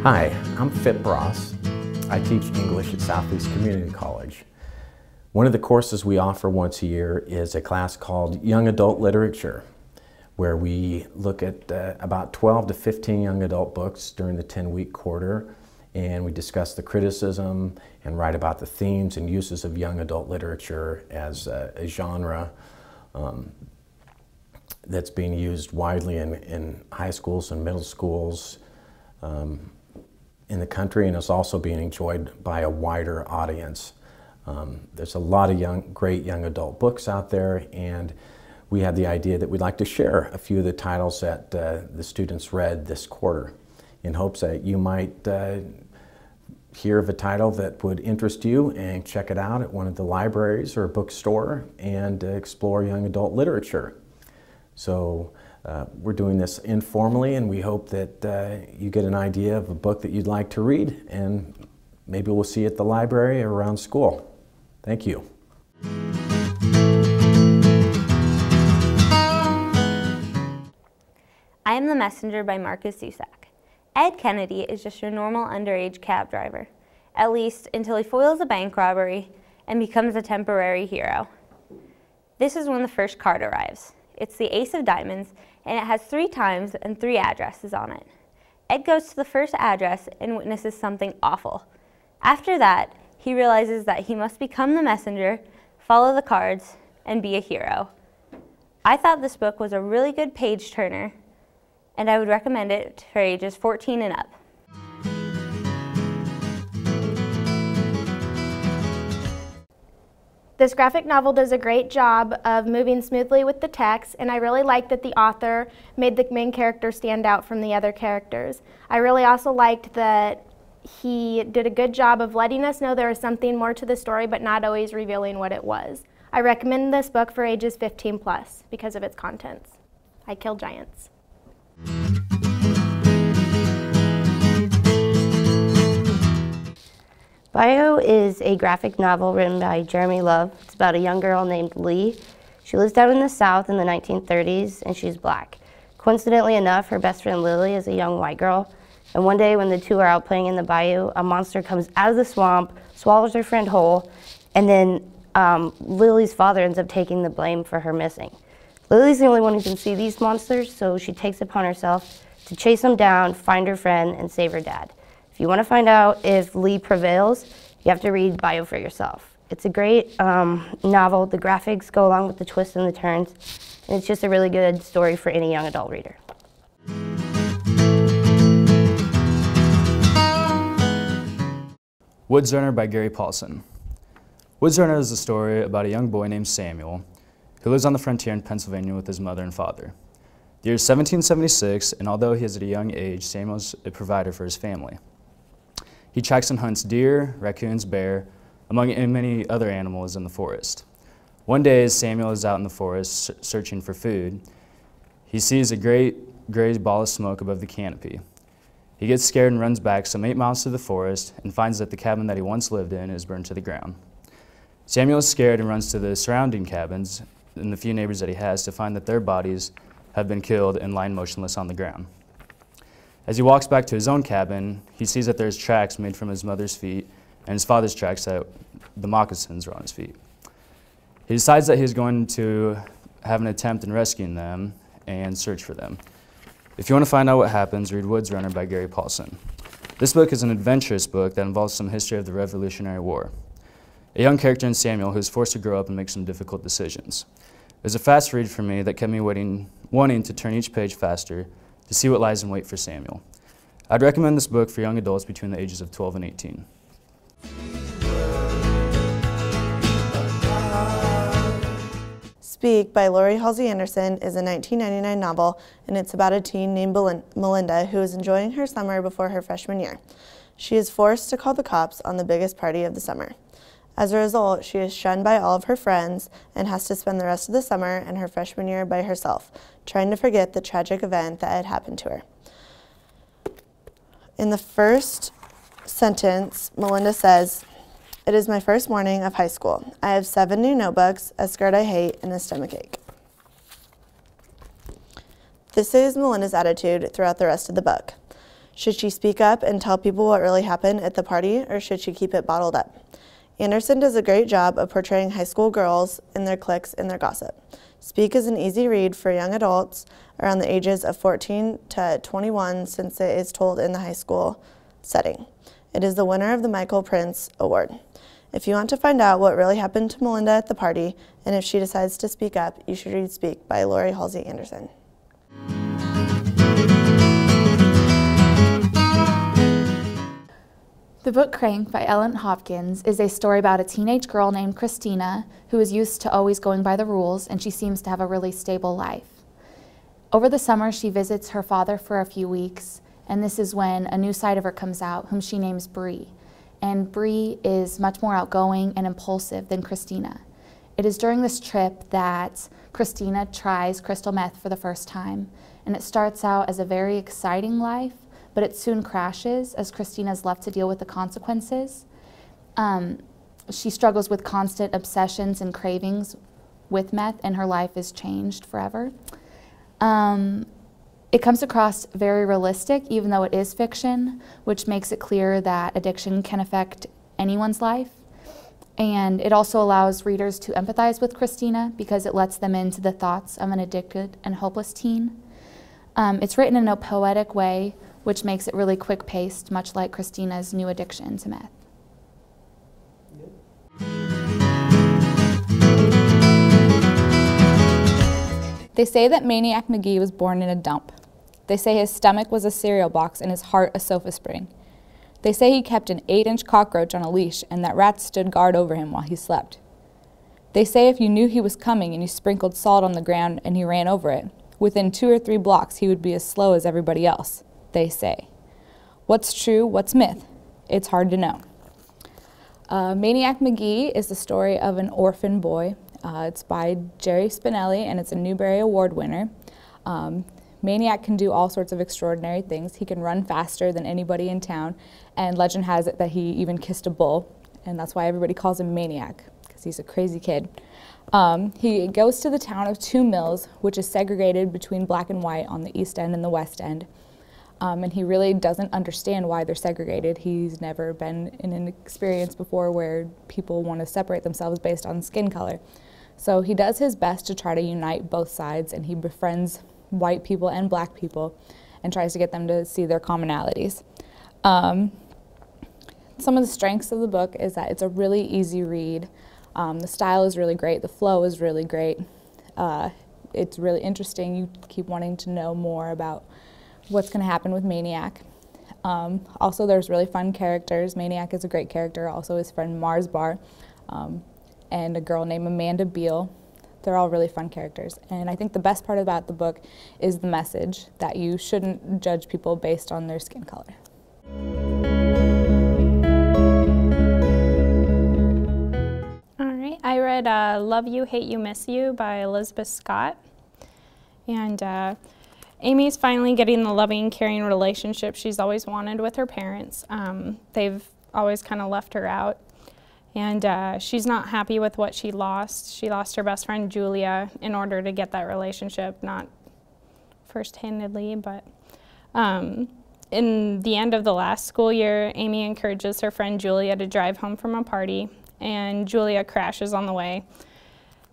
Hi, I'm Phip Ross. I teach English at Southeast Community College. One of the courses we offer once a year is a class called Young Adult Literature, where we look at about 12 to 15 young adult books during the 10-week quarter, and we discuss the criticism and write about the themes and uses of young adult literature as a genre that's being used widely in high schools and middle schools in the country, and is also being enjoyed by a wider audience. There's a lot of great young adult books out there, and we had the idea that we'd like to share a few of the titles that the students read this quarter, in hopes that you might hear of a title that would interest you and check it out at one of the libraries or a bookstore and explore young adult literature. So we're doing this informally, and we hope that you get an idea of a book that you'd like to read, and maybe we'll see you at the library or around school. Thank you. I Am the Messenger by Marcus Zusak. Ed Kennedy is just your normal underage cab driver, at least until he foils a bank robbery and becomes a temporary hero. This is when the first card arrives. It's the Ace of Diamonds, and it has 3 times and 3 addresses on it. Ed goes to the first address and witnesses something awful. After that, he realizes that he must become the messenger, follow the cards, and be a hero. I thought this book was a really good page turner, and I would recommend it for ages 14 and up. This graphic novel does a great job of moving smoothly with the text, and I really like that the author made the main character stand out from the other characters. I really also liked that he did a good job of letting us know there was something more to the story, but not always revealing what it was. I recommend this book for ages 15 plus because of its contents. I Kill Giants. Bio is a graphic novel written by Jeremy Love. It's about a young girl named Lee. She lives down in the South in the 1930s, and she's black. Coincidentally enough, her best friend Lily is a young white girl. And one day when the two are out playing in the bayou, a monster comes out of the swamp, swallows her friend whole, and then Lily's father ends up taking the blame for her missing. Lily's the only one who can see these monsters, so she takes it upon herself to chase them down, find her friend, and save her dad. If you want to find out if Lee prevails, you have to read Bio for yourself. It's a great novel. The graphics go along with the twists and the turns, and it's just a really good story for any young adult reader. Woods Runner by Gary Paulson. Woods Runner is a story about a young boy named Samuel who lives on the frontier in Pennsylvania with his mother and father. The year is 1776, and although he is at a young age, Samuel's a provider for his family. He tracks and hunts deer, raccoons, bear, among many other animals in the forest. One day, as Samuel is out in the forest searching for food, he sees a great gray ball of smoke above the canopy. He gets scared and runs back some 8 miles through the forest and finds that the cabin that he once lived in is burned to the ground. Samuel is scared and runs to the surrounding cabins and the few neighbors that he has to find that their bodies have been killed and lying motionless on the ground. As he walks back to his own cabin, he sees that there's tracks made from his mother's feet and his father's tracks that the moccasins are on his feet. He decides that he's going to have an attempt in rescuing them and search for them. If you want to find out what happens, read Woods Runner by Gary Paulson. This book is an adventurous book that involves some history of the Revolutionary War. A young character in Samuel who is forced to grow up and make some difficult decisions. It was a fast read for me that kept me wanting to turn each page faster to see what lies in wait for Samuel. I'd recommend this book for young adults between the ages of 12 and 18. Speak by Lori Halsey Anderson is a 1999 novel, and it's about a teen named Melinda who is enjoying her summer before her freshman year. She is forced to call the cops on the biggest party of the summer. As a result, she is shunned by all of her friends and has to spend the rest of the summer and her freshman year by herself, trying to forget the tragic event that had happened to her. In the first sentence, Melinda says, It is my first morning of high school. I have 7 new notebooks, a skirt I hate, and a stomachache. This is Melinda's attitude throughout the rest of the book. Should she speak up and tell people what really happened at the party, or should she keep it bottled up? Anderson does a great job of portraying high school girls and their cliques and their gossip. Speak is an easy read for young adults around the ages of 14 to 21 since it is told in the high school setting. It is the winner of the Michael Prince Award. If you want to find out what really happened to Melinda at the party and if she decides to speak up, you should read Speak by Lori Halsey Anderson. The book Crank by Ellen Hopkins is a story about a teenage girl named Christina who is used to always going by the rules, and she seems to have a really stable life. Over the summer, she visits her father for a few weeks, and this is when a new side of her comes out, whom she names Bree. And Bree is much more outgoing and impulsive than Christina. It is during this trip that Christina tries crystal meth for the first time, and it starts out as a very exciting life, but it soon crashes as Christina is left to deal with the consequences. She struggles with constant obsessions and cravings with meth, and her life is changed forever. It comes across very realistic, even though it is fiction, which makes it clear that addiction can affect anyone's life. And it also allows readers to empathize with Christina because it lets them into the thoughts of an addicted and hopeless teen. It's written in a poetic way, which makes it really quick-paced, much like Christina's new addiction to meth. They say that Maniac Magee was born in a dump. They say his stomach was a cereal box and his heart a sofa spring. They say he kept an 8-inch cockroach on a leash and that rats stood guard over him while he slept. They say if you knew he was coming and you sprinkled salt on the ground and he ran over it, within 2 or 3 blocks he would be as slow as everybody else. They say. What's true, what's myth? It's hard to know. Maniac Magee is the story of an orphan boy. It's by Jerry Spinelli, and it's a Newbery Award winner. Maniac can do all sorts of extraordinary things. He can run faster than anybody in town, and legend has it that he even kissed a bull, and that's why everybody calls him Maniac, because he's a crazy kid. He goes to the town of 2 Mills, which is segregated between black and white on the east end and the west end. And he really doesn't understand why they're segregated. He's never been in an experience before where people want to separate themselves based on skin color. So he does his best to try to unite both sides, and he befriends white people and black people and tries to get them to see their commonalities. Some of the strengths of the book is that it's a really easy read. The style is really great. The flow is really great. It's really interesting. You keep wanting to know more about what's going to happen with Maniac. Also, there's really fun characters. Maniac is a great character. Also, his friend Mars Bar and a girl named Amanda Beale. They're all really fun characters. And I think the best part about the book is the message that you shouldn't judge people based on their skin color. All right, I read Love You, Hate You, Miss You by Elizabeth Scott. And Amy's finally getting the loving, caring relationship she's always wanted with her parents. They've always kind of left her out. And she's not happy with what she lost. She lost her best friend, Julia, in order to get that relationship, not first-handedly, but in the end of the last school year, Amy encourages her friend Julia to drive home from a party, and Julia crashes on the way.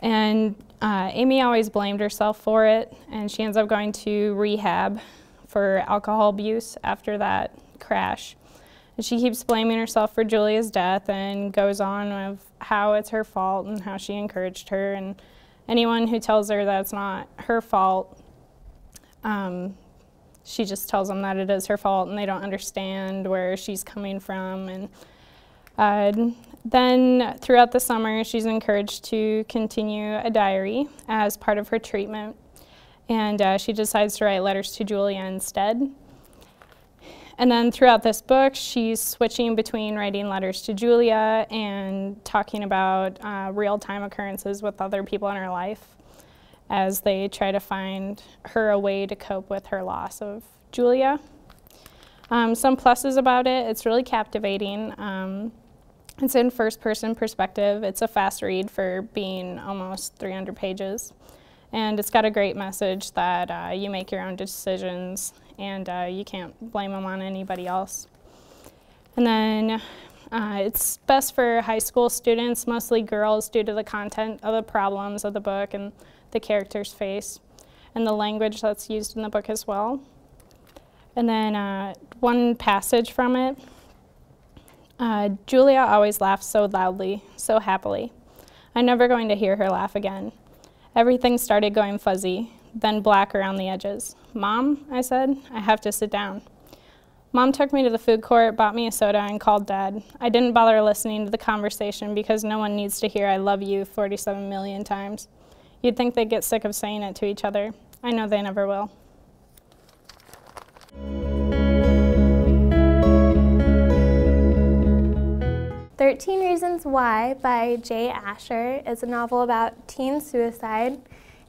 And Amy always blamed herself for it, and she ends up going to rehab for alcohol abuse after that crash. And she keeps blaming herself for Julia's death and goes on of how it's her fault and how she encouraged her. And anyone who tells her that it's not her fault, she just tells them that it is her fault and they don't understand where she's coming from. And then throughout the summer, she's encouraged to continue a diary as part of her treatment. And she decides to write letters to Julia instead. And then throughout this book, she's switching between writing letters to Julia and talking about real-time occurrences with other people in her life as they try to find her a way to cope with her loss of Julia. Some pluses about it: it's really captivating. It's in first-person perspective. It's a fast read for being almost 300 pages. And it's got a great message that you make your own decisions and you can't blame them on anybody else. And then it's best for high school students, mostly girls, due to the content of the problems of the book and the characters face and the language that's used in the book as well. And then one passage from it. Julia always laughs so loudly, so happily. I'm never going to hear her laugh again. Everything started going fuzzy, then black around the edges. Mom, I said, I have to sit down. Mom took me to the food court, bought me a soda, and called Dad. I didn't bother listening to the conversation because no one needs to hear I love you 47 million times. You'd think they'd get sick of saying it to each other. I know they never will. "13 Reasons Why" by Jay Asher is a novel about teen suicide,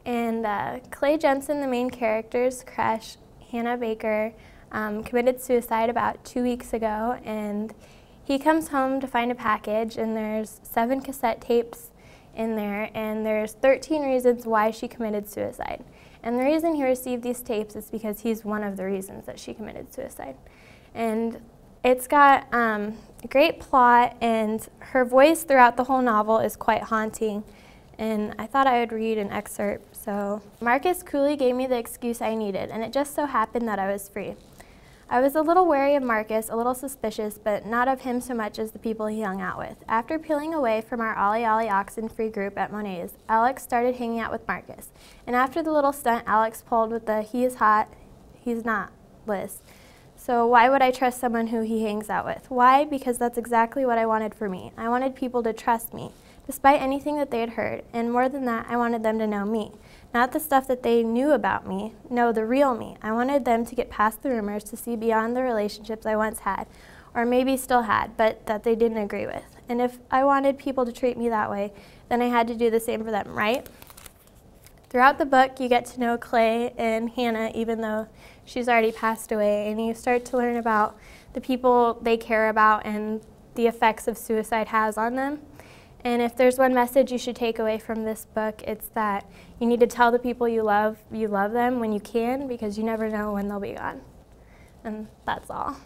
and Clay Jensen, the main character's crush, Hannah Baker, committed suicide about 2 weeks ago, and he comes home to find a package, and there's 7 cassette tapes in there, and there's 13 reasons why she committed suicide. And the reason he received these tapes is because he's one of the reasons that she committed suicide. And it's got a great plot, and her voice throughout the whole novel is quite haunting. And I thought I would read an excerpt. So, Marcus Cooley gave me the excuse I needed, and it just so happened that I was free. I was a little wary of Marcus, a little suspicious, but not of him so much as the people he hung out with. After peeling away from our Ollie Ollie Oxenfree group at Monet's, Alex started hanging out with Marcus. And after the little stunt Alex pulled with the "he is hot, he's not" list. So why would I trust someone who he hangs out with? Why? Because that's exactly what I wanted for me. I wanted people to trust me, despite anything that they had heard. And more than that, I wanted them to know me. Not the stuff that they knew about me, no, the real me. I wanted them to get past the rumors, to see beyond the relationships I once had, or maybe still had, but that they didn't agree with. And if I wanted people to treat me that way, then I had to do the same for them, right? Throughout the book, you get to know Clay and Hannah, even though she's already passed away, and you start to learn about the people they care about and the effects of suicide has on them. And if there's one message you should take away from this book, it's that you need to tell the people you love them when you can, because you never know when they'll be gone. And that's all.